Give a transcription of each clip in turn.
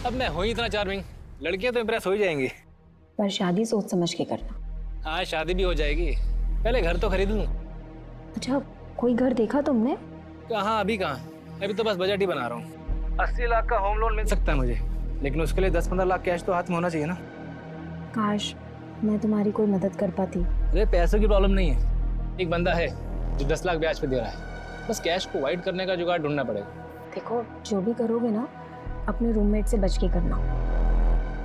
अब मैं हूँ ही इतना चार्मिंग, लड़कियां तो इम्प्रेस हो ही जाएंगी। पर शादी सोच समझ के करना। हाँ शादी भी हो जाएगी, पहले घर तो खरीद लूँ। अच्छा, कोई घर देखा तुमने? कहाँ अभी कहाँ, अभी तो बस बजट ही बना रहा हूँ। 80 लाख का होम लोन मिल सकता है मुझे, लेकिन उसके लिए 10-15 लाख कैश तो हाथ में होना चाहिए ना। काश मैं तुम्हारी कोई मदद कर पाती। अरे पैसों की प्रॉब्लम नहीं है, एक बंदा है जो 10 लाख ब्याज पे दे रहा है, बस कैश को वाइड करने का जुगाड़ ढूंढना पड़ेगा। देखो, जो भी करोगे ना, अपने रूममेट से बच के करना।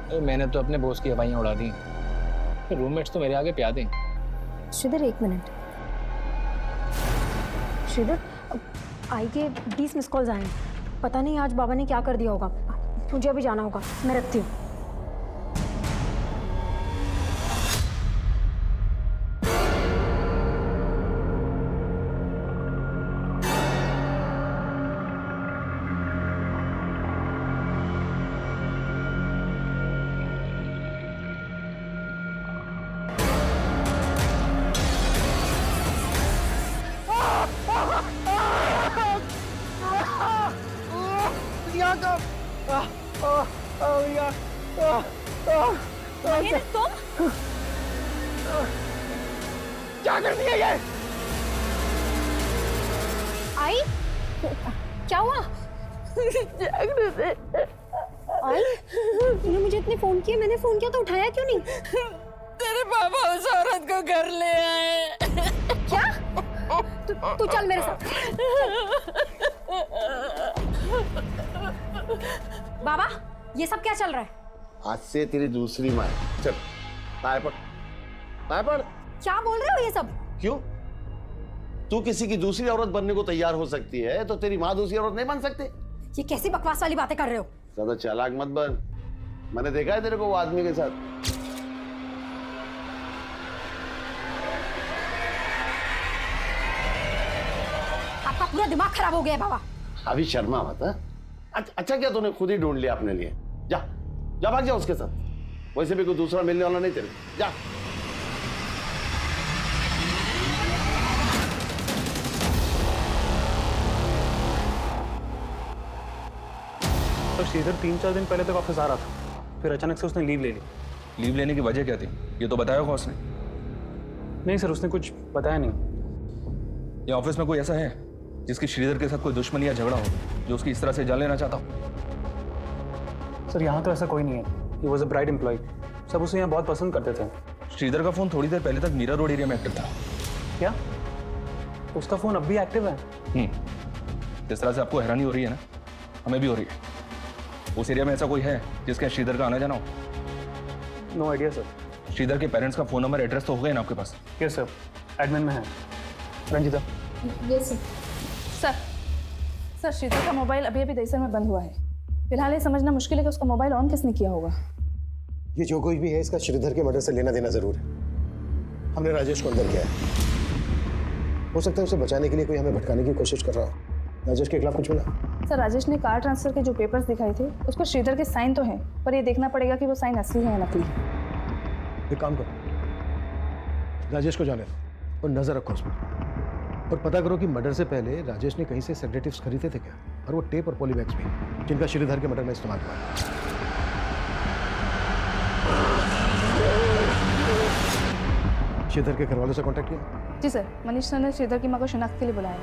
अरे मैंने तो अपने बॉस की हवाइयाँ उड़ा दी, रूममेट्स तो मेरे आगे प्यादे हैं। श्रीधर, 1 मिनट। श्रीधर, आई के 20 मिस कॉल्स आए हैं। पता नहीं आज बाबा ने क्या कर दिया होगा। मुझे अभी जाना होगा, मैं रखती हूँ। तुम क्या कर दिया ये? आई, क्या हुआ? आई, तूने मुझे इतने फोन किए, मैंने फोन किया तो उठाया क्यों नहीं? तेरे पापा उस औरत को घर ले आए। क्या? तू चल मेरे साथ। बाबा, ये सब क्या चल रहा है? आज से तेरी दूसरी माँ है। चल पाए पड़, पाए पड़। क्या बोल रहे हो ये सब? क्यों? तू किसी की दूसरी औरत बनने को तैयार हो सकती है, तो तेरी माँ दूसरी औरत नहीं बन सकती? ये कैसी बकवास वाली बातें कर रहे हो? ज्यादा चालाक मत बन। मैंने देखा है तेरे को वो आदमी के साथ। आपका पूरा दिमाग खराब हो गया है बाबा। अभी शर्मा मत। अच्छा क्या तूने खुद ही ढूंढ लिया अपने लिए? जा जा, भाग जा उसके साथ। वैसे भी कोई दूसरा मिलने वाला नहीं तेरे, जा। तो श्रीधर 3-4 दिन पहले तक ऑफिस आ रहा था, फिर अचानक से उसने लीव ले ली। लीव लेने की वजह क्या थी, ये तो बताया होगा उसने? नहीं सर, उसने कुछ बताया नहीं। ये ऑफिस में कोई ऐसा है जिसकी श्रीधर के साथ कोई दुश्मनी या झगड़ा हो, जो उसकी इस तरह से जान लेना चाहता हो? सर यहाँ तो ऐसा कोई नहीं है। He was a bright employee, सब उसे यहाँ बहुत पसंद करते थे। श्रीधर का फोन थोड़ी देर पहले तक मीरा रोड एरिया में एक्टिव था। क्या उसका फोन अब भी एक्टिव है? जिस तरह से आपको हैरानी हो रही है ना, हमें भी हो रही है। उस एरिया में ऐसा कोई है जिसके श्रीधर का आना जाना हो? No idea sir. श्रीधर के पेरेंट्स का फोन नंबर एड्रेस तो हो गया ना आपके पास? यस सर, एडमिन में है। Ranjita. Yes sir. Sir, Shridhar का मोबाइल अभी अभी दहिसर में बंद हुआ है। फिलहाल ये समझना मुश्किल है कि उसका मोबाइल ऑन किसने किया होगा। ये जो कोई भी है, इसका श्रीधर के मर्डर से लेना देना जरूर है। हमने राजेश को अंदर किया है। हो सकता है उसे बचाने के लिए कोई हमें भटकाने की कोशिश कर रहा हो। राजेश के खिलाफ कुछ मिला? सर, राजेश ने कार ट्रांसफर के जो पेपर्स दिखाए थे उस पर श्रीधर के साइन तो हैं, पर ये देखना पड़ेगा कि वो साइन असली है या नकली। एक काम करो, राजेश को जाने दो और नजर रखो उस पर, और पता करो कि मर्डर से पहले राजेश ने कहीं से सेडेटिव्स खरीदे थे क्या, और वो टेप और पॉलीबैग्स भी, जिनका श्रीधर के मर्डर में इस्तेमाल हुआ। श्रीधर के घर वालों से कांटेक्ट किया? जी सर, मनीष सर ने श्रीधर की मां को शिनाख्त के लिए बुलाया।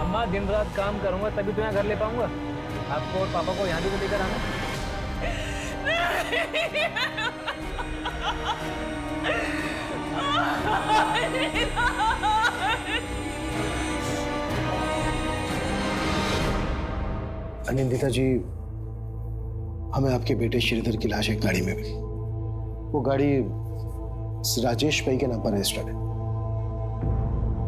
अम्मा, दिन रात काम करूंगा तभी तो यहाँ घर ले पाऊंगा। आपको और पापा को यहाँ भी तो लेकर आना। अनिंदिता जी, हमें आपके बेटे श्रीधर की लाश एक गाड़ी में मिली। वो गाड़ी राजेश भाई के नाम पर रजिस्टर्ड है,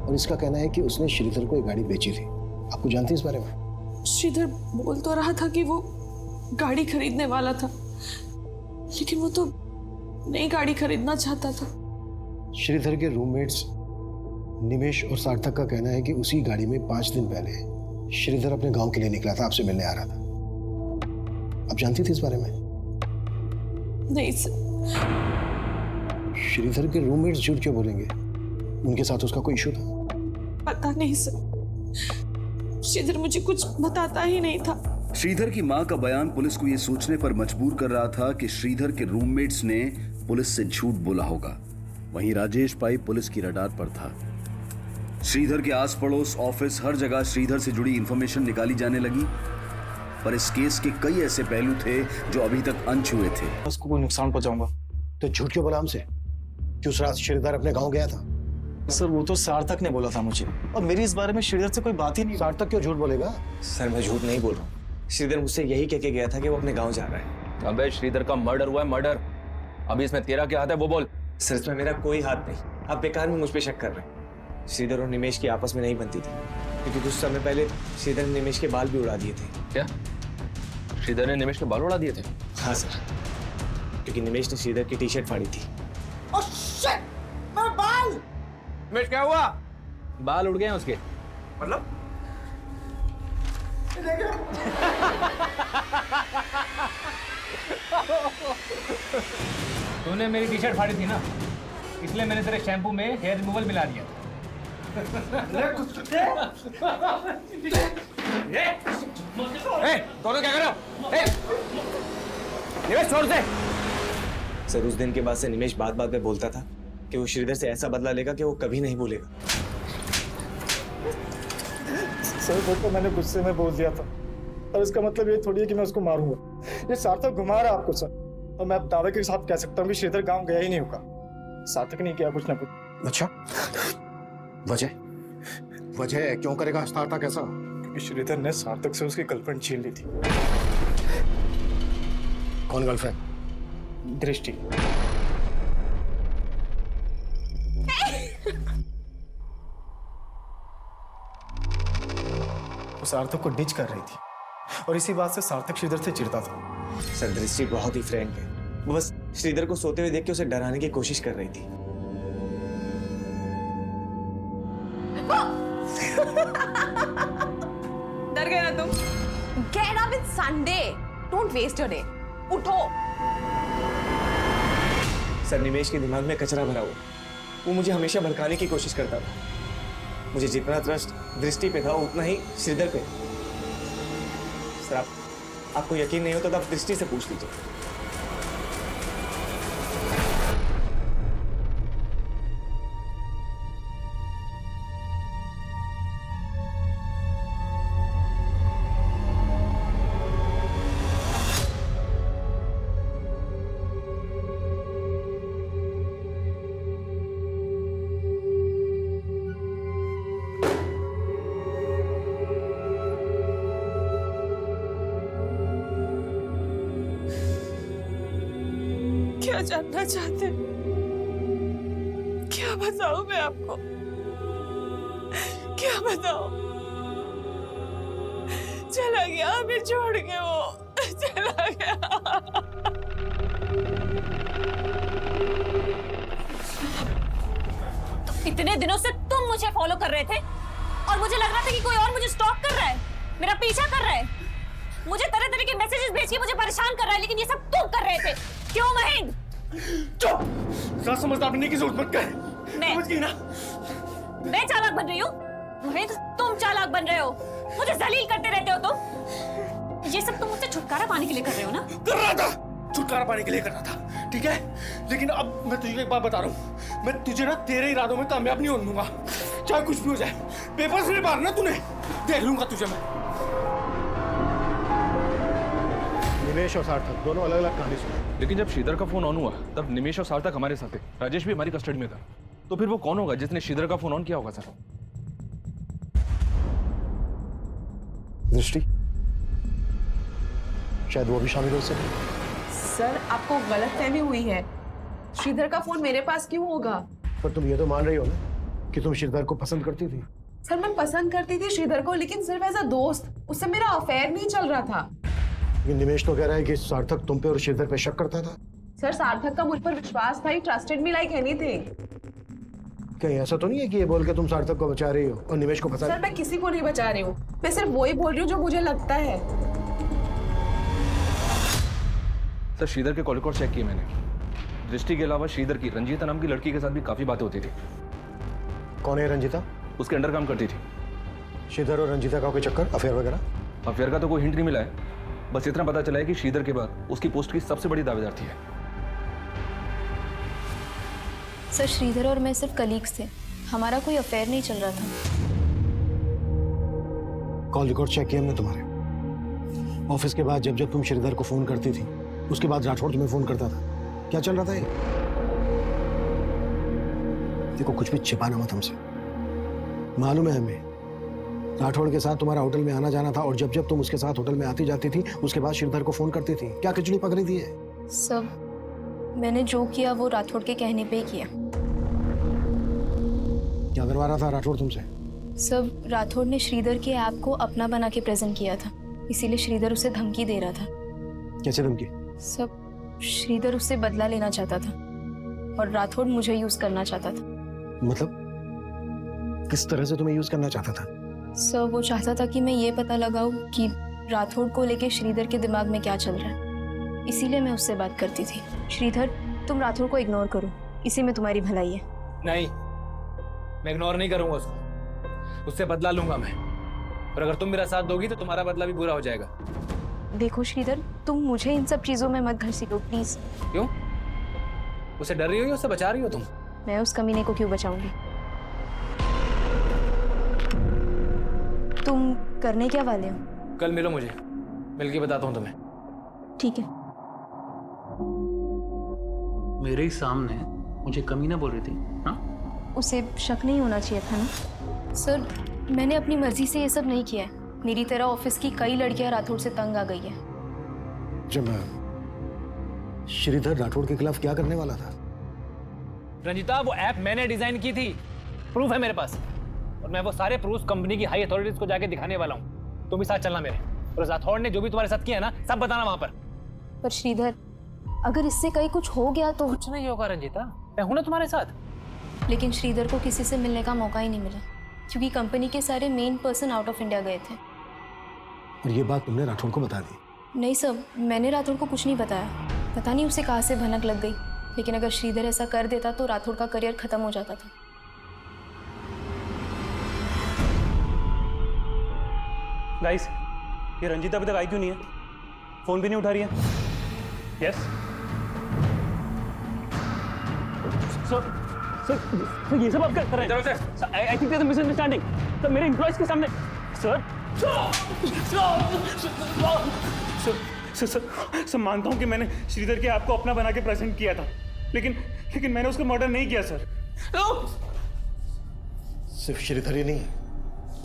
और इसका कहना है कि उसने श्रीधर को एक गाड़ी बेची थी। आपको जानती है इस बारे में? श्रीधर बोल तो रहा था कि वो गाड़ी खरीदने वाला था, लेकिन वो तो नई गाड़ी खरीदना चाहता था। श्रीधर के रूममेट्स निमेश और सार्थक का कहना है कि उसी गाड़ी में 5 दिन पहले श्रीधर अपने गांव के लिए निकला था, आपसे मिलने आ रहा था। आप जानती थी इस बारे में? नहीं सर, श्रीधर के रूममेट्स झूठ क्यों बोलेंगे? उनके साथ उसका कोई इशू था? पता नहीं सर, श्रीधर मुझे कुछ बताता ही नहीं था। श्रीधर की मां का बयान पुलिस को यह सोचने पर मजबूर कर रहा था कि श्रीधर के रूममेट्स ने पुलिस से झूठ बोला होगा। वहीं राजेश भाई पुलिस की रडार पर था। श्रीधर के आस पड़ोस, ऑफिस, हर जगह श्रीधर से जुड़ी इंफॉर्मेशन निकाली जाने लगी, पर इस केस के कई ऐसे पहलू थे जो अभी तक अनछुए थे। उसको कोई नुकसान पहुंचाऊंगा। तो झूठ क्यों बोला हमसे कि उस रात श्रीधर अपने गांव गया था? सर वो तो सार्थक ने बोला था मुझे, और मेरी इस बारे में श्रीधर से कोई बात ही नहीं। सार्थक क्यों झूठ बोलेगा? सर मैं झूठ नहीं बोल रहा हूँ। श्रीधर मुझसे यही कह के गया था कि वो अपने गांव जा रहा है। अबे श्रीधर का मर्डर हुआ है, मर्डर। अभी इसमें तेरा क्या हाथ है वो बोल। सर इसमें मेरा कोई हाथ नहीं, आप बेकार में मुझ पे शक कर रहे हैं। श्रीधर और निमेश की आपस में नहीं बनती थी, क्योंकि कुछ समय पहले श्रीधर ने निमेश के बाल भी उड़ा दिए थे। क्या श्रीधर ने निमेश के बाल उड़ा दिए थे? हाँ सर, क्योंकि निमेश ने श्रीधर की टी शर्ट फाड़ी थी। निमेश क्या हुआ? बाल उड़ गए हैं उसके। मतलब तूने मेरी टी शर्ट फाड़ी थी ना, इसलिए मैंने तेरे शैम्पू में हेयर रिमूवल मिला दिया। दोनों क्या कर रहे हो? निमेश छोड़ दे। सर उस दिन के बाद से निमेश बात बात में बोलता था कि वो श्रीधर से ऐसा बदला लेगा कि वो कभी नहीं भूलेगा। सर वो तो मैंने गुस्से में बोल दिया था, और इसका मतलब ये थोड़ी है कि मैं उसको मारूंगा। ये सार्थक घुमा रहा है आपको सर, और मैं अब दावे के साथ कह सकता हूँ कि श्रीधर गांव गया ही नहीं होगा। सार्थक नहीं किया कुछ ना कुछ। अच्छा, वजह क्यों करेगा सार्थक ऐसा? क्योंकि श्रीधर ने सार्थक से उसकी गर्लफ्रेंड छीन ली थी। कौन गर्लफ्रेंड? दृष्टि। वो सार्थक को डिच कर रही थी, और इसी बात से सार्थक श्रीधर से चिढ़ता था। सर दृष्टि बहुत ही फ्रैंक है, वो बस श्रीधर को सोते हुए देख के उसे डराने की कोशिश कर रही थी। डर गए ना तुम? Get up, it's Sunday. Don't waste your day. उठो। सर निमेश के दिमाग में कचरा भरा हुआ, वो मुझे हमेशा भड़काने की कोशिश करता था। मुझे जितना ट्रस्ट दृष्टि पे था उतना ही श्रीधर पे। सर आपको यकीन नहीं होता तो आप दृष्टि से पूछ लीजिए। क्या जानना चाहते? क्या बताऊं मैं आपको? क्या बताऊं? चला गया, हमें छोड़ के वो चला गया। तो इतने दिनों से तुम मुझे फॉलो कर रहे थे, और मुझे लग रहा था कि कोई और मुझे स्टॉक कर रहा है, मेरा पीछा कर रहा है, मुझे तरह तरह के मैसेजेस भेज के मुझे परेशान कर रहा है, लेकिन ये सब तुम कर रहे थे। क्यों महेंद्र? चुप! ज़्यादा समझदार बनने की जरूरत मत कर। समझ गई ना? मैं चालाक बन रही हूँ? महेंद्र तुम चालाक बन रहे हो, मुझे जलील करते रहते हो तुम। ये सब तुम मुझसे छुटकारा पाने के लिए कर रहे हो ना? कर रहा था, छुटकारा पाने के लिए कर रहा था, ठीक है? लेकिन अब मैं तुझे एक बात बता रहा हूँ, मैं तुझे ना तेरे इरादों में कामयाब नहीं होने दूंगा, चाहे कुछ भी हो जाए। पेपर से मारना तूने, देख लूंगा तुझे मैं। निमेश और सार्थक दोनों अलग अलग कहानी सुना। लेकिन जब श्रीधर का फोन ऑन हुआ तब निमेश और सार्थक हमारे साथ थे, राजेश भी हमारी कस्टडी में था। तो फिर वो कौन होगा जिसने श्रीधर का फोन ऑन किया होगा? सर दृष्टि, शायद वो भी शामिल हो सके। सर आपको गलतफहमी हुई है, श्रीधर का फोन मेरे पास क्यों होगा? पर तुम ये तो मान रही हो ना कि तुम श्रीधर को पसंद करती थी। सर मैं पसंद करती थी श्रीधर को, लेकिन सिर्फ एज अ दोस्त, उससे मेरा अफेयर नहीं चल रहा था। लेकिन निमेश तो कह रहा है कि सार्थक तुम पे और श्रीधर पे शक करता था। सर सार्थक का मुझ पर विश्वास था, ही ट्रस्टेड मी लाइक एनीथिंग। कहीं ऐसा तो नहीं है कि ये बोल के तुम सार्थक को बचा रही हो और निमेश को फंसा? सर मैं किसी को नहीं बचा रही हूँ, मैं सिर्फ वही बोल रही हूँ जो मुझे लगता है। सर श्रीधर के कॉल रिकॉर्ड चेक किए मैंने। दृष्टि के अलावा श्रीधर की रंजीता नाम की लड़की के साथ भी काफी बातें होती थी। कौन है रंजीता? उसके अंडर काम करती थी। श्रीधर और रंजीता का कोई चक्कर, अफेयर वगैरह? अफेयर का तो कोई हिंट नहीं मिला है, बस इतना पता चला है कि श्रीधर के बाद उसकी पोस्ट की सबसे बड़ी दावेदार थी। सर श्रीधर और मैं सिर्फ कलीग्स थे, हमारा कोई अफेयर नहीं चल रहा था। कॉल रिकॉर्ड चेक किए हमने तुम्हारे। ऑफिस के बाद जब जब तुम श्रीधर को फोन करती थी, उसके बाद राठौड़ तुम्हें फोन करता था। क्या चल रहा था ये? देखो कुछ भी छिपाना मत हमसे। मालूम है हमें राठौड़ के साथ तुम्हारा होटल में आना जाना था, और जब जब तुम उसके साथ होटल में आती जाती थी उसके बाद श्रीधर को फोन करती थी। क्या खिचड़ी पकड़ी थी है? सब मैंने जो किया वो राठौड़ के कहने पे ही किया। क्या करवा रहा था राठौड़ तुमसे? सब राठौड़ ने श्रीधर के ऐप को अपना बना के प्रेजेंट किया था, इसीलिए श्रीधर उसे धमकी दे रहा था। कैसे धमकी? सब श्रीधर उससे बदला लेना चाहता था और राठौड़ मुझे यूज करना चाहता था। मतलब किस तरह से तुम्हें यूज करना चाहता था? सर वो चाहता था कि मैं ये पता लगाऊं कि राठौड़ को लेके श्रीधर के दिमाग में क्या चल रहा है, इसीलिए मैं उससे बात करती थी। श्रीधर तुम राठौड़ को इग्नोर करो, इसी में तुम्हारी भलाई है। नहीं, मैं इग्नोर नहीं करूंगा उसको, उससे बदला लूंगा मैं। और अगर तुम मेरा साथ दोगी तो तुम्हारा बदला भी पूरा हो जाएगा। देखो श्रीधर, तुम मुझे इन सब चीजों में मत घसीटो प्लीज। क्यों? उसे डर रही हो या उससे बचा रही हो तुम? मैं उस कमीने को क्यों बचाऊंगी? तुम करने क्या वाले हो? कल मिलो मुझे, मिलके बताता हूँ तुम्हें। ठीक है। मेरे ही सामने मुझे कमीना बोल रही थी? हाँ, उसे शक नहीं होना चाहिए था ना? सर मैंने अपनी मर्जी से ये सब नहीं किया है। मेरी तरह ऑफिस की कई लड़कियां राठौड़ से तंग आ गई है। जब श्रीधर राठौड़ के खिलाफ क्या करने वाला था? रंजीता वो ऐप मैंने डिजाइन की थी, प्रूफ है मेरे पास, और मैं वो सारे प्रूफ कंपनी की हाई अथॉरिटीज को जाके दिखाने वाला हूँ। तुम भी साथ चलना मेरे, और राठौड़ ने जो भी तुम्हारे साथ किया ना सब बताना वहां पर। श्रीधर अगर इससे कहीं कुछ हो गया तो? कुछ नहीं होगा रंजीता, मैं हूं ना तुम्हारे साथ। लेकिन श्रीधर को किसी से मिलने का मौका ही नहीं मिला, क्योंकि कंपनी के सारे main person out of India गए थे। और ये बात तुमने राठौड़ को बता दी? नहीं सर, मैंने राठौड़ को कुछ नहीं बताया। पता नहीं उसे कहाँ से भनक लग गई, लेकिन अगर श्रीधर ऐसा कर देता तो राठौड़ का करियर खत्म हो जाता था। गाइस, ये रंजीता अभी तक आई क्यों नहीं है? फोन भी नहीं उठा रही है। यस सर, ये सब आप कर रहे हैं? I think there is a misunderstanding. Sir मेरे एम्प्लॉइज के सामने सर सर मानता हूं कि मैंने श्रीधर के आपको अपना बना के प्रेजेंट किया था, लेकिन मैंने उसका मर्डर नहीं किया सर। सिर्फ श्रीधर ही नहीं,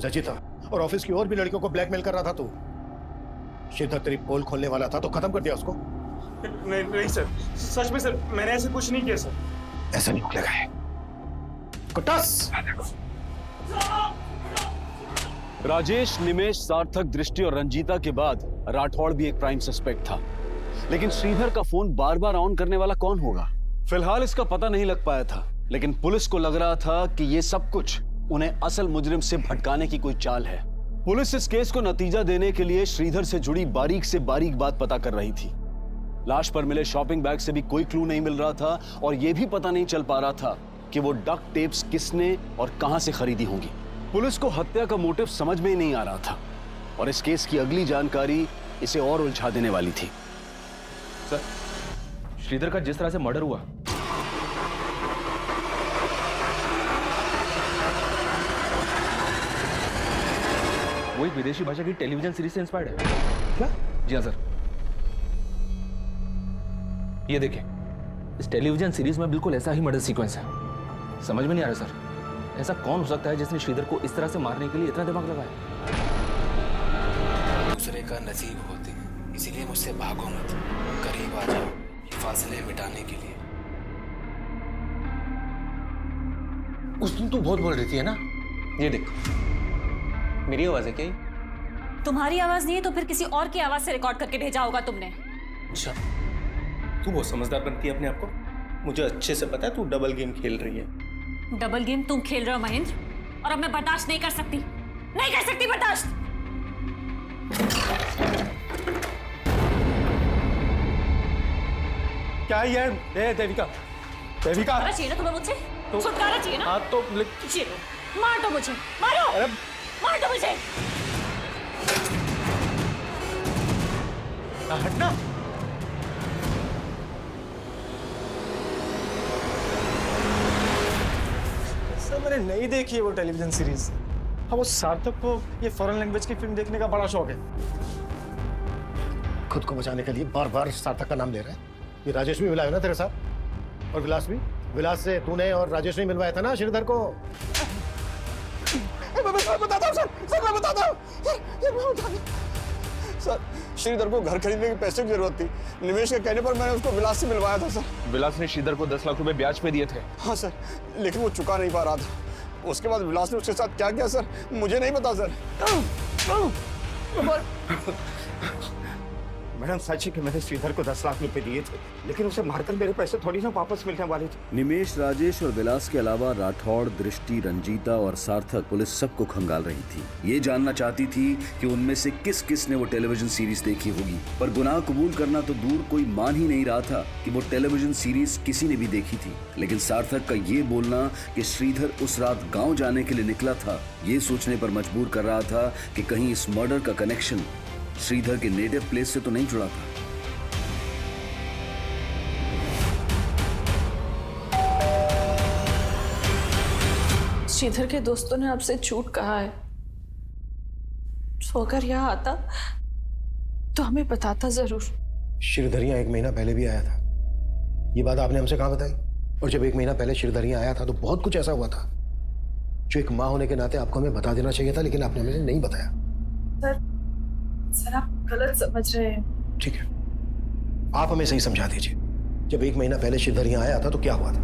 रंजीता और ऑफिस की और भी लड़कियों को ब्लैकमेल कर रहा था तू। श्रीधर तेरी पोल खोलने वाला था तो खत्म कर दिया उसको। नहीं सर, सच में सर मैंने ऐसे कुछ नहीं किया सर। ऐसा नहीं खुलेगा है कुटास। राजेश, निमेश, सार्थक, दृष्टि और रंजीता के बाद राठौड़ भी एक प्राइम सस्पेक्ट था, लेकिन श्रीधर का फोन बार बार ऑन करने वाला कौन होगा? फिलहाल इसका पता नहीं लग पाया था, लेकिन पुलिस को लग रहा था कि ये सब कुछ उन्हें असल मुजरिम से भटकाने की कोई चाल है। पुलिस इस केस को नतीजा देने के लिए श्रीधर से जुड़ी बारीक से बारीक बात पता कर रही थी। लाश पर मिले शॉपिंग बैग से भी कोई क्लू नहीं मिल रहा था, और यह भी पता नहीं चल पा रहा था कि वो डक टेप्स किसने और कहां से खरीदी होंगी। पुलिस को हत्या का मोटिव समझ में ही नहीं आ रहा था, और इस केस की अगली जानकारी इसे और उलझा देने वाली थी। सर, श्रीधर का जिस तरह से मर्डर हुआ, वो एक विदेशी भाषा की टेलीविजन सीरीज से इंस्पायर्ड है। क्या? जी हाँ सर, ये देखिए, इस टेलीविजन सीरीज में बिल्कुल ऐसा ही मर्डर सीक्वेंस है। समझ में नहीं आ रहा सर, ऐसा कौन हो सकता है जिसने श्रीधर को इस तरह से मारने के लिए इतना दिमाग लगाया? दूसरे का नसीब होते हैं, इसीलिए मुझसे भागो मत, करीब आ जाओ ये फासले मिटाने के लिए। उस दिन तू बहुत बोल रही थी है ना? ये देख, मेरी आवाज है क्या? तुम्हारी आवाज नहीं है तो फिर किसी और की आवाज से रिकॉर्ड करके भेजा होगा तुमने। अच्छा, तू बहुत समझदार बनती है अपने आप को। मुझे अच्छे से पता है तू डबल गेम खेल रही है। डबल गेम तुम खेल रहे हो महेंद्र, और अब मैं बर्दाश्त नहीं कर सकती, नहीं कर सकती बर्दाश्त। क्या ये ए देविका, देविका। छुटकारा चाहिए ना तुम्हें मुझसे? छुटकारा चाहिए ना? हाँ तो चलो मार दो मुझे, मारो। अरे मार दो मुझे। हटना। सर मैंने नहीं देखी है वो टेलीविजन सीरीज। हाँ वो सार्थक को ये फॉरेन लैंग्वेज की फिल्म देखने का बड़ा शौक है। खुद को बचाने के लिए बार बार सार्थक का नाम ले रहा है। ये राजेश भी मिला है ना तेरे साथ, और विलास भी। विलास से तूने और राजेश ने मिलवाया था ना श्रीधर को। मैं बताता हूँ सर, मैं बताता हूँ सर, श्रीधर को घर खरीदने के पैसे की जरूरत थी। निमेश के कहने पर मैंने उसको विलास से मिलवाया था सर। विलास ने श्रीधर को 10 लाख रुपए ब्याज पे दिए थे। हाँ सर, लेकिन वो चुका नहीं पा रहा था। उसके बाद विलास ने उसके साथ क्या किया सर, मुझे नहीं पता सर। मैडम सच है कि मैंने श्रीधर को 10 लाख रुपए दिए थे, लेकिन उसे मारकर मेरे पैसे थोड़ी ना वापस मिलने वाले थे। निमेश, राजेश और विलास के अलावा राठौड़, दृष्टि, रंजीता और सार्थक पुलिस सबको खंगाल रही थी। ये जानना चाहती थी कि उनमें से किस किस ने वो टेलीविजन सीरीज देखी होगी, पर गुनाह कबूल करना तो दूर, कोई मान ही नहीं रहा था कि वो टेलीविजन सीरीज किसी ने भी देखी थी। लेकिन सार्थक का ये बोलना कि श्रीधर उस रात गाँव जाने के लिए निकला था, ये सोचने पर मजबूर कर रहा था कि कहीं इस मर्डर का कनेक्शन श्रीधर के नेटिव प्लेस से तो नहीं जुड़ा था। श्रीधर के दोस्तों ने आपसे झूठ कहा है, तो अगर यहाँ आता तो हमें बताता जरूर। श्रीधर यहाँ 1 महीना पहले भी आया था। ये बात आपने हमसे कहाँ बताई? और जब 1 महीना पहले श्रीधर यहाँ आया था तो बहुत कुछ ऐसा हुआ था जो एक माँ होने के नाते आपको हमें बता देना चाहिए था, लेकिन आपने हमें नहीं बताया। सर आप गलत समझ रहे हैं। ठीक है, आप हमें सही समझा दीजिए। जब 1 महीना पहले श्रीधर यहाँ आया था तो क्या हुआ था?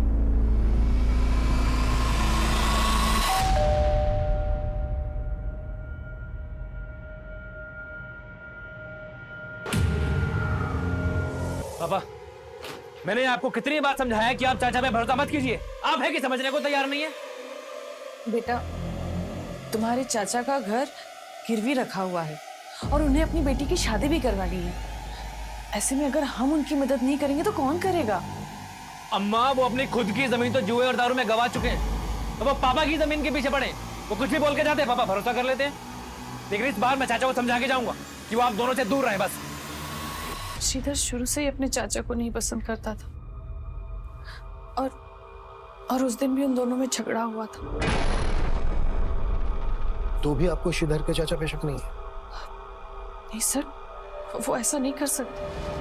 पापा, मैंने आपको कितनी बार समझाया कि आप चाचा पे भरोसा मत कीजिए। आप है कि समझने को तैयार नहीं है? बेटा, तुम्हारे चाचा का घर गिरवी रखा हुआ है और उन्हें अपनी बेटी की शादी भी करवानी है। ऐसे में अगर हम उनकी मदद नहीं करेंगे तो कौन करेगा? अम्मा, वो अपनी खुद की जमीन तो जुए और दारू में गवा चुके हैं, तो वो पापा की जमीन के पीछे पड़े। वो कुछ भी बोल के जाते हैं, पापा भरोसा कर लेते हैं। लेकिन इस बार मैं चाचा को समझा के जाऊंगा कि वो आप दोनों से दूर रहे बस। श्रीधर शुरू से ही अपने चाचा को नहीं पसंद करता था, और उस दिन भी उन दोनों में झगड़ा हुआ था। तो भी आपको श्रीधर के चाचा पे शक नहीं है? नहीं सर, वो ऐसा नहीं कर सकते।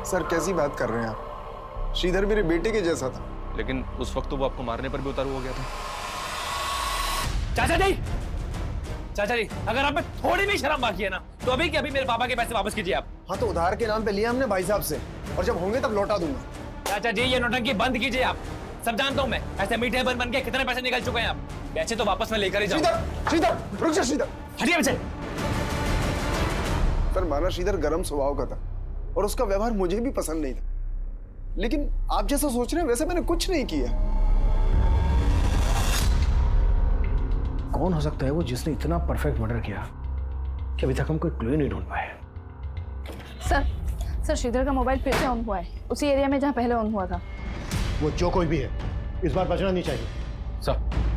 सर कैसी बात कर रहे हैं आप? श्रीधर मेरे बेटे के जैसा था। लेकिन उस वक्त तो वो आपको मारने पर भी उतारू हो गया था। चाचा जी, अगर आप में थोड़ी भी शर्म बाकी है ना, तो अभी के अभी मेरे पापा के पैसे वापस कीजिए आप। हाँ तो उधार के नाम पे लिया हमने भाई साहब से, और जब होंगे तब लौटा दूंगा। चाचा जी, ये नौटंकी बंद कीजिए आप। सब जानता हूँ मैं, ऐसे मीठे बन के कितने पैसे निकल चुके हैं आप। पैसे तो वापस मैं लेकर ही जाऊंगा। श्रीधर रुक जा, श्रीधर हटिए पीछे। सर माना श्रीधर गर्म स्वभाव का था और उसका व्यवहार मुझे भी पसंद नहीं था, लेकिन आप जैसा सोच रहे हैं वैसे मैंने कुछ नहीं किया। कौन हो सकता है वो जिसने इतना परफेक्ट मर्डर किया कि अभी तक हम कोई क्लू नहीं ढूंढ पाए? सर श्रीधर का मोबाइल फिर से ऑन हुआ है, उसी एरिया में जहाँ पहले ऑन हुआ था। वो जो कोई भी है, इस बार बचना नहीं चाहिए। सर,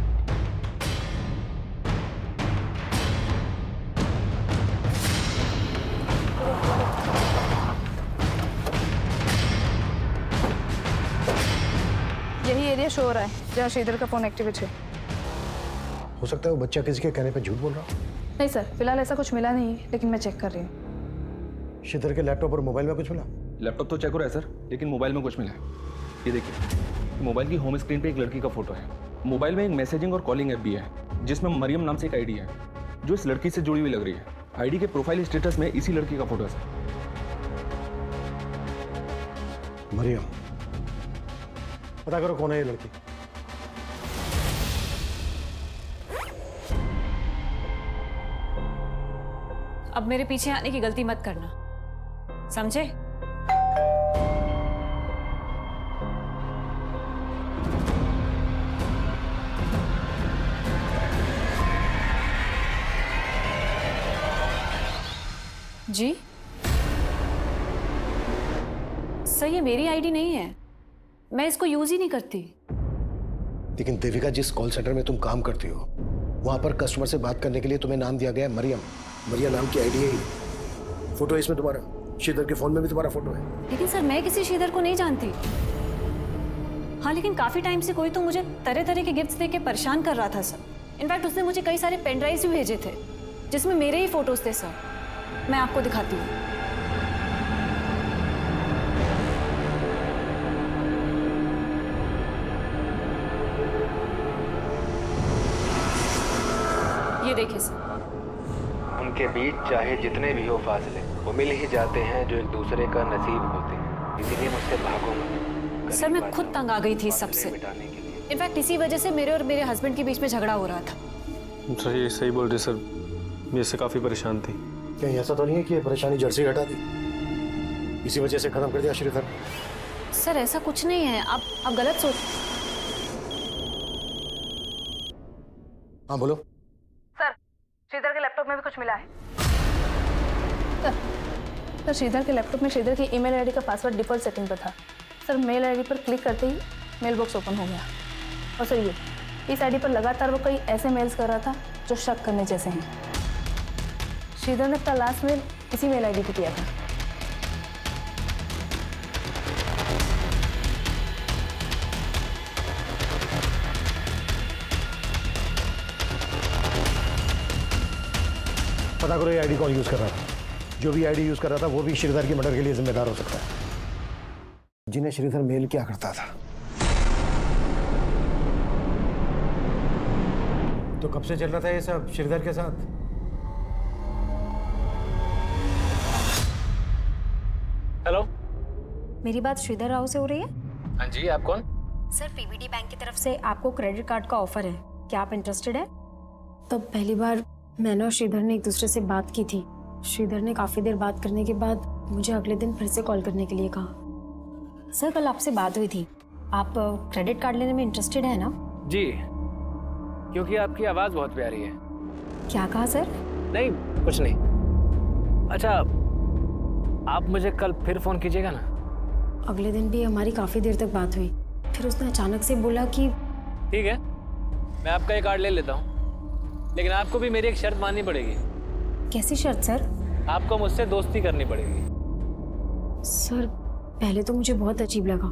यही एरिया शो हो रहा है जहाँ श्रीधर का फोन एक्टिवेट है। हो सकता है वो बच्चा किसी के कहने पे झूठ बोल रहा हो। नहीं सर, फिलहाल ऐसा कुछ मिला नहीं, लेकिन मैं चेक कर रही हूँ। श्रीधर के लैपटॉप और मोबाइल में कुछ मिला? लैपटॉप तो चेक हो रहा है सर, लेकिन मोबाइल में कुछ मिला है। ये देखिए, मोबाइल की होम स्क्रीन पे एक लड़की का फोटो है। मोबाइल में एक मैसेजिंग और कॉलिंग ऐप भी है, जिसमें मरियम नाम से एक आईडी है, जो इस लड़की से जुड़ी हुई लग रही है। आईडी के प्रोफाइल स्टेटस में इसी लड़की का फोटो है सर। मरियम, पता करो कौन है ये लड़की। अब मेरे पीछे आने की गलती मत करना, समझे? जी सर, ये मेरी आईडी नहीं है, मैं इसको यूज ही नहीं करती। लेकिन देविका, जिस कॉल सेंटर में तुम काम करती हो वहां पर कस्टमर से बात करने के लिए तुम्हें नाम दिया गया है मरियम। मरियम नाम की आईडी है ये। फोटो है इसमें तुम्हारा, श्रीधर के फोन में भी तुम्हारा फोटो है। लेकिन सर मैं किसी श्रीधर को नहीं जानती। हाँ लेकिन काफी टाइम से कोई तो मुझे तरह तरह के गिफ्ट्स देके परेशान कर रहा था सर। इनफैक्ट उसने मुझे कई सारे पेन ड्राइव्स भी भेजे थे जिसमें मेरे ही फोटोज थे सर। मैं आपको दिखाती हूँ। ये देखिए सर। उनके बीच चाहे जितने भी हो फासले, वो मिल ही जाते हैं जो एक दूसरे का नसीब होते हैं। इसीलिए मुझसे भागो मत। सर मैं खुद तंग आ गई थी इस सबसे। इनफैक्ट इसी वजह से मेरे और मेरे हस्बैंड के बीच में झगड़ा हो रहा था। सर ये सही बोल रहे सर, मैं इससे काफी परेशान थी। कहीं ऐसा तो नहीं है कि ये परेशानी जड़ से हटा दी, इसी वजह से खत्म कर दिया श्रीधर? सर ऐसा कुछ नहीं है, आप गलत सोच। हाँ बोलो। सर श्रीधर के लैपटॉप में भी कुछ मिला है। सर श्रीधर के लैपटॉप में श्रीधर की ईमेल आईडी का पासवर्ड डिफॉल्ट सेटिंग पर था। सर मेल आईडी पर क्लिक करते ही मेल बॉक्स ओपन हो गया। और सर ये इस आईडी पर लगातार वो कई ऐसे मेल्स कर रहा था जो शक करने जैसे हैं। श्रीधर ने अपना लास्ट मेल इसी मेल आईडी पे किया था। पता करो ये आईडी कौन यूज कर रहा था। जो भी आईडी यूज कर रहा था वो भी श्रीधर के मर्डर के लिए जिम्मेदार हो सकता है। जिन्हें श्रीधर मेल क्या करता था। तो कब से चल रहा था ये सब श्रीधर के साथ? हेलो, मेरी बात श्रीधर राव से हो रही है? हाँ जी, आप कौन? सर पीबीडी बैंक की तरफ से आपको क्रेडिट कार्ड का ऑफर है, क्या आप इंटरेस्टेड है? तो पहली बार मैंने और श्रीधर ने एक दूसरे से बात की थी। श्रीधर ने काफ़ी देर बात करने के बाद मुझे अगले दिन फिर से कॉल करने के लिए कहा। सर कल आपसे बात हुई थी, आप क्रेडिट कार्ड लेने में इंटरेस्टेड है ना? जी, क्योंकि आपकी आवाज़ बहुत प्यारी है। क्या कहा सर? नहीं कुछ नहीं। अच्छा, आप मुझे कल फिर फ़ोन कीजिएगा ना। अगले दिन भी हमारी काफ़ी देर तक बात हुई, फिर उसने अचानक से बोला कि ठीक है, मैं आपका ये कार्ड ले लेता हूँ, लेकिन आपको भी मेरी एक शर्त माननी पड़ेगी। कैसी शर्त सर? आपको मुझसे दोस्ती करनी पड़ेगी। सर पहले तो मुझे बहुत अजीब लगा,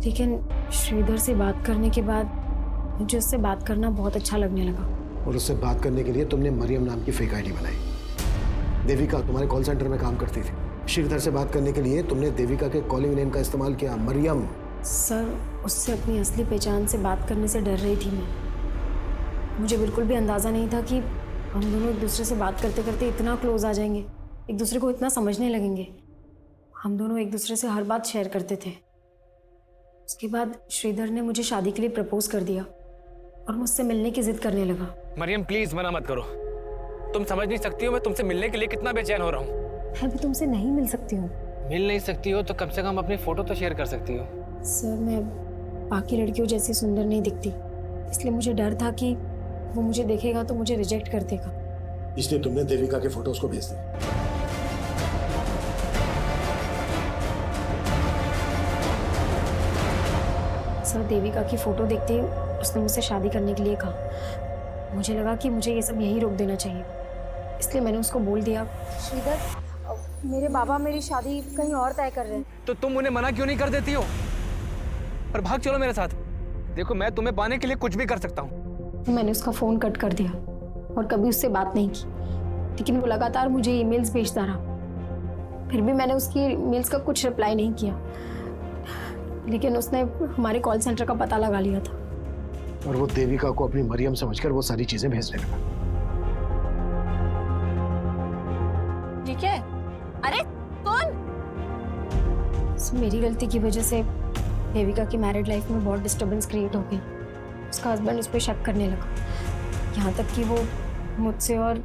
लेकिन श्रीधर से बात करने के बाद मुझे उससे बात करना बहुत अच्छा लगने लगा। और उससे बात करने के लिए तुमने मरियम नाम की फेक आईडी बनाई। देविका तुम्हारे कॉल सेंटर में काम करती थी। श्रीधर से बात करने के लिए तुमने देविका के कॉलिंग नेम का इस्तेमाल किया, मरियम। सर उससे अपनी असली पहचान से बात करने से डर रही थी मैं। मुझे बिल्कुल भी अंदाज़ा नहीं था कि हम दोनों एक दूसरे से बात करते करते इतना क्लोज आ जाएंगे, एक दूसरे को इतना समझने लगेंगे। हम दोनों एक दूसरे से हर बात शेयर करते थे। उसके बाद श्रीधर ने मुझे शादी के लिए प्रपोज कर दिया और मुझसे मिलने की जिद करने लगा। मरियम प्लीज मना मत करो, तुम समझ नहीं सकती हो मैं तुमसे मिलने के लिए कितना बेचैन हो रहा हूँ। मैं भी तुमसे नहीं मिल सकती हूँ। मिल नहीं सकती हो तो कम से कम अपनी फोटो तो शेयर कर सकती हो। सर मैं बाकी लड़कियों जैसी सुंदर नहीं दिखती, इसलिए मुझे डर था कि वो मुझे देखेगा तो मुझे रिजेक्ट कर देगा। इसलिए तुमने देविका के फोटोज को भेज दिया। सर देविका की फोटो देखते ही उसने मुझसे शादी करने के लिए कहा। मुझे लगा कि मुझे ये सब यहीं रोक देना चाहिए, इसलिए मैंने उसको बोल दिया, श्रीधर मेरे बाबा मेरी शादी कहीं और तय कर रहे हैं। तो तुम उन्हें मना क्यों नहीं कर देती हो और भाग चलो मेरे साथ। देखो मैं तुम्हें पाने के लिए कुछ भी कर सकता हूँ। मैंने उसका फ़ोन कट कर दिया और कभी उससे बात नहीं की, लेकिन वो लगातार मुझे ईमेल्स भेजता रहा। फिर भी मैंने उसकी ईमेल्स का कुछ रिप्लाई नहीं किया, लेकिन उसने हमारे कॉल सेंटर का पता लगा लिया था और वो देविका को अपनी मरियम समझकर वो सारी चीजें भेजने लगा। ठीक है। अरे कौन? मेरी गलती की वजह से देविका की मैरिड लाइफ में बहुत डिस्टर्बेंस क्रिएट हो गई। उसका हस्बैंड उस पर शक करने लगा, यहाँ तक कि वो मुझसे और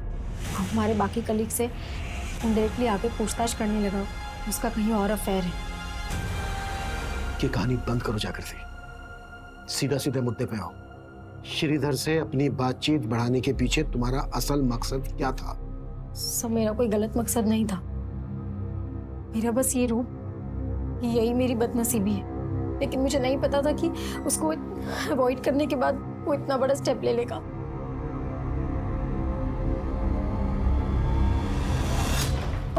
हमारे बाकी कलीग से डायरेक्टली आके पूछताछ करने लगा उसका कहीं और अफेयर है। ये कहानी बंद करो जागृति, सीधा सीधे मुद्दे पे आओ। श्रीधर से अपनी बातचीत बढ़ाने के पीछे तुम्हारा असल मकसद क्या था? सब मेरा कोई गलत मकसद नहीं था, मेरा बस ये रूप, यही मेरी बदनसीबी है। लेकिन मुझे नहीं पता था कि उसको अवॉइड करने के बाद वो इतना बड़ा स्टेप ले लेगा।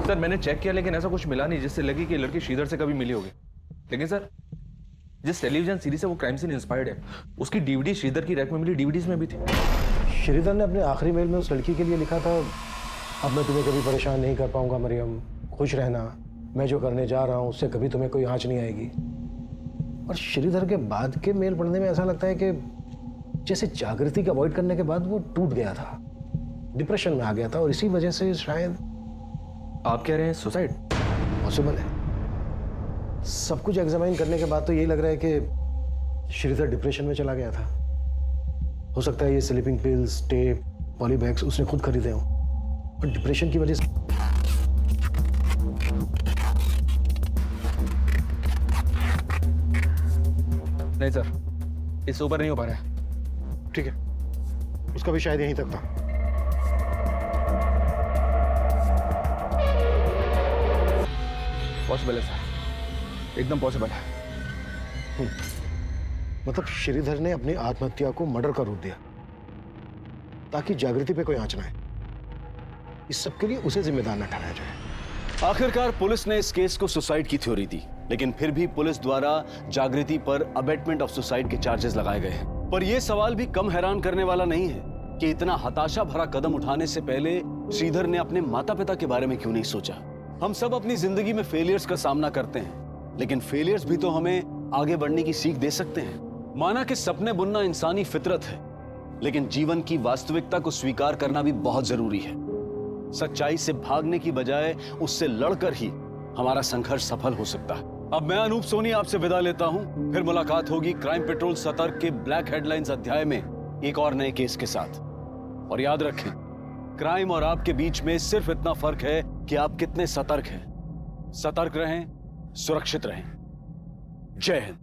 सर मैंने चेक किया लेकिन ऐसा कुछ मिला नहीं जिससे लगे कि लड़की श्रीधर से कभी मिली होगी। लेकिन सर जिस टेलीविजन सीरीज से वो क्राइम सीन इंस्पायर्ड है उसकी डीवीडी श्रीधर की रैक में मिली डीवीडीज में भी थी। श्रीधर ने अपने आखिरी मेल में उस लड़की के लिए लिखा था, अब मैं तुम्हें कभी परेशान नहीं कर पाऊंगा मरियम, खुश रहना, मैं जो करने जा रहा हूं उससे कभी तुम्हें कोई आंच नहीं आएगी। और श्रीधर के बाद के मेल पढ़ने में ऐसा लगता है कि जैसे जागृति को अवॉइड करने के बाद वो टूट गया था, डिप्रेशन में आ गया था और इसी वजह से शायद। आप कह रहे हैं सुसाइड? पॉसिबल है। सब कुछ एग्जामाइन करने के बाद तो यही लग रहा है कि श्रीधर डिप्रेशन में चला गया था। हो सकता है ये स्लीपिंग पिल्स, टेप, पॉलीबैग्स उसने खुद खरीदे हों और डिप्रेशन की वजह से। नहीं सर, इससे ऊपर नहीं हो पा रहा है। ठीक है, उसका भी शायद यहीं तक था। पॉसिबल है सर, एकदम पॉसिबल है। मतलब श्रीधर ने अपनी आत्महत्या को मर्डर का रूप दिया ताकि जागृति पे कोई आंच ना आए। इस सब के लिए उसे जिम्मेदार न ठहराया जाए। आखिरकार पुलिस ने इस केस को सुसाइड की थ्योरी दी, लेकिन फिर भी पुलिस द्वारा जागृति पर अबेटमेंट ऑफ सुसाइड के चार्जेस लगाए गए हैं। पर यह सवाल भी कम हैरान करने वाला नहीं है कि इतना हताशा भरा कदम उठाने से पहले श्रीधर ने अपने माता पिता के बारे में क्यों नहीं सोचा। हम सब अपनी जिंदगी में फेलियर्स का सामना करते हैं, लेकिन फेलियर्स भी तो हमें आगे बढ़ने की सीख दे सकते हैं। माना कि सपने बुनना इंसानी फितरत है, लेकिन जीवन की वास्तविकता को स्वीकार करना भी बहुत जरूरी है। सच्चाई से भागने की बजाय उससे लड़कर ही हमारा संघर्ष सफल हो सकता है। अब मैं अनूप सोनी आपसे विदा लेता हूं। फिर मुलाकात होगी क्राइम पेट्रोल सतर्क के ब्लैक हेडलाइंस अध्याय में एक और नए केस के साथ। और याद रखें, क्राइम और आपके बीच में सिर्फ इतना फर्क है कि आप कितने सतर्क हैं। सतर्क रहें, सुरक्षित रहें। जय हिंद।